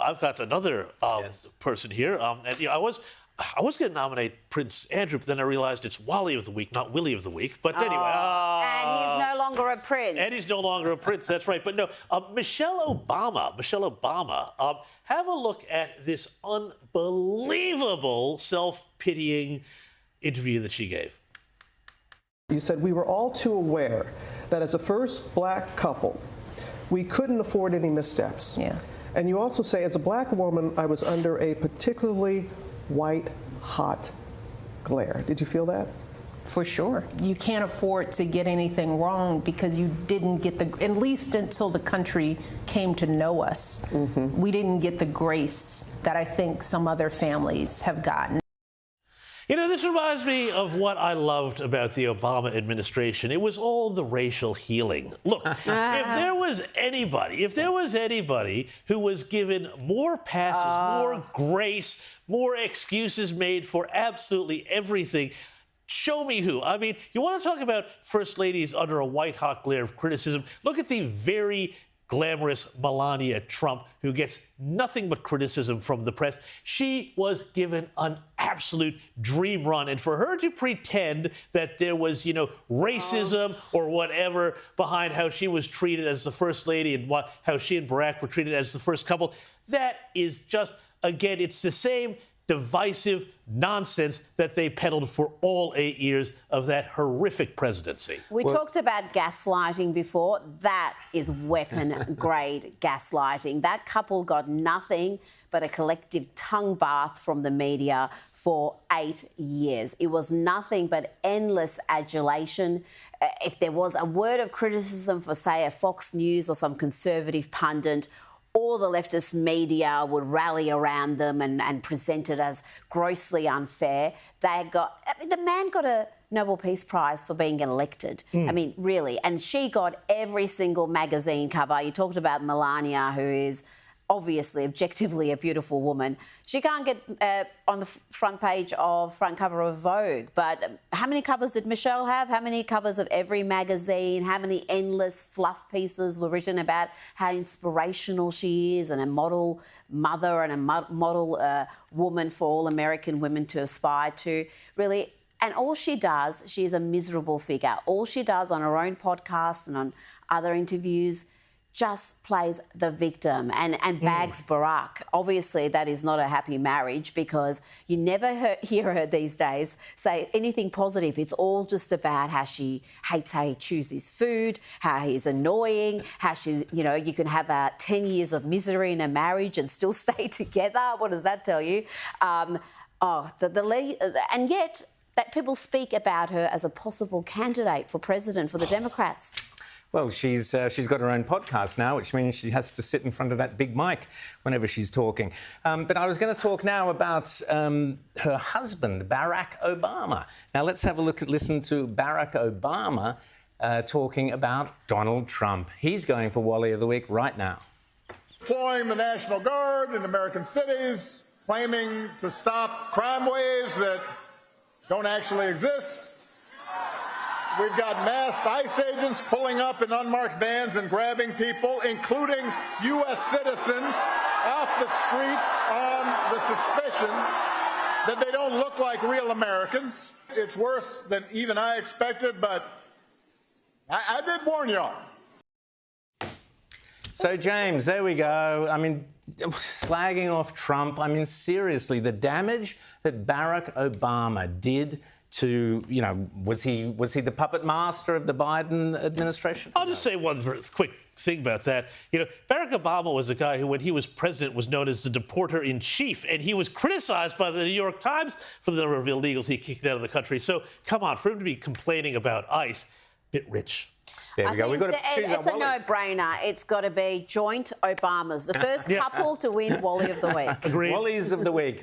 I've got another person here. And I was going to nominate Prince Andrew, but then I realized it's Wally of the Week, not Willie of the Week. But anyway. And he's no longer a prince. And he's no longer a prince, that's right. But no, Michelle Obama, have a look at this unbelievable self-pitying interview that she gave. You said we were all too aware that as a first black couple, we couldn't afford any missteps. Yeah. And you also say, as a black woman, I was under a particularly white hot glare. Did you feel that? For sure. You can't afford to get anything wrong because you didn't get at least until the country came to know us, we didn't get the grace that I think some other families have gotten. You know, this reminds me of what I loved about the Obama administration. It was all the racial healing. Look, if there was anybody who was given more passes, more grace, more excuses made for absolutely everything, show me who. I mean, you want to talk about first ladies under a white-hot glare of criticism? Look at the very glamorous Melania Trump, who gets nothing but criticism from the press. She was given an absolute dream run. And for her to pretend that there was, racism or whatever behind how she was treated as the first lady and how she and Barack were treated as the first couple, that is just, again, it's the same divisive nonsense that they peddled for all 8 years of that horrific presidency. We talked about gaslighting before. That is weapon-grade gaslighting. That couple got nothing but a collective tongue bath from the media for 8 years. It was nothing but endless adulation. If there was a word of criticism for, say, a Fox News or some conservative pundit, all the leftist media would rally around them and present it as grossly unfair. The man got a Nobel Peace Prize for being elected. I mean, really. And she got every single magazine cover. You talked about Melania, who is obviously, objectively a beautiful woman. She can't get on the front cover of Vogue. But how many covers did Michelle have? How many covers of every magazine? How many endless fluff pieces were written about how inspirational she is and a model mother and a model woman for all American women to aspire to? Really. And all she does, she is a miserable figure. All she does on her own podcast and on other interviews just plays the victim and bags Barack. Obviously, that is not a happy marriage because you never hear her these days say anything positive. It's all just about how she hates how he chooses food, how he's annoying, how she's, you can have 10 years of misery in a marriage and still stay together. What does that tell you? And yet that people speak about her as a possible candidate for president for the Democrats. Well, she's got her own podcast now, which means she has to sit in front of that big mic whenever she's talking. But I was going to talk now about her husband, Barack Obama. Now, let's have a listen to Barack Obama talking about Donald Trump. He's going for Wally of the Week right now. Deploying the National Guard in American cities, claiming to stop crime waves that don't actually exist. We've got masked ICE agents pulling up in unmarked vans and grabbing people, including U.S. citizens, off the streets on the suspicion that they don't look like real Americans. It's worse than even I expected, but I did warn y'all. So, James, there we go. I mean, slagging off Trump. I mean, seriously, the damage that Barack Obama did to, was he the puppet master of the Biden administration? I'll just say one quick thing about that. Barack Obama was a guy who, when he was president, was known as the deporter-in-chief, and he was criticized by the New York Times for the number of illegals he kicked out of the country. So, come on, for him to be complaining about ICE, bit rich. There we go. We've got to choose it's a no-brainer. It's got to be joint Obamas, the first couple to win Wally of the Week. Agreed. Wallies of the Week.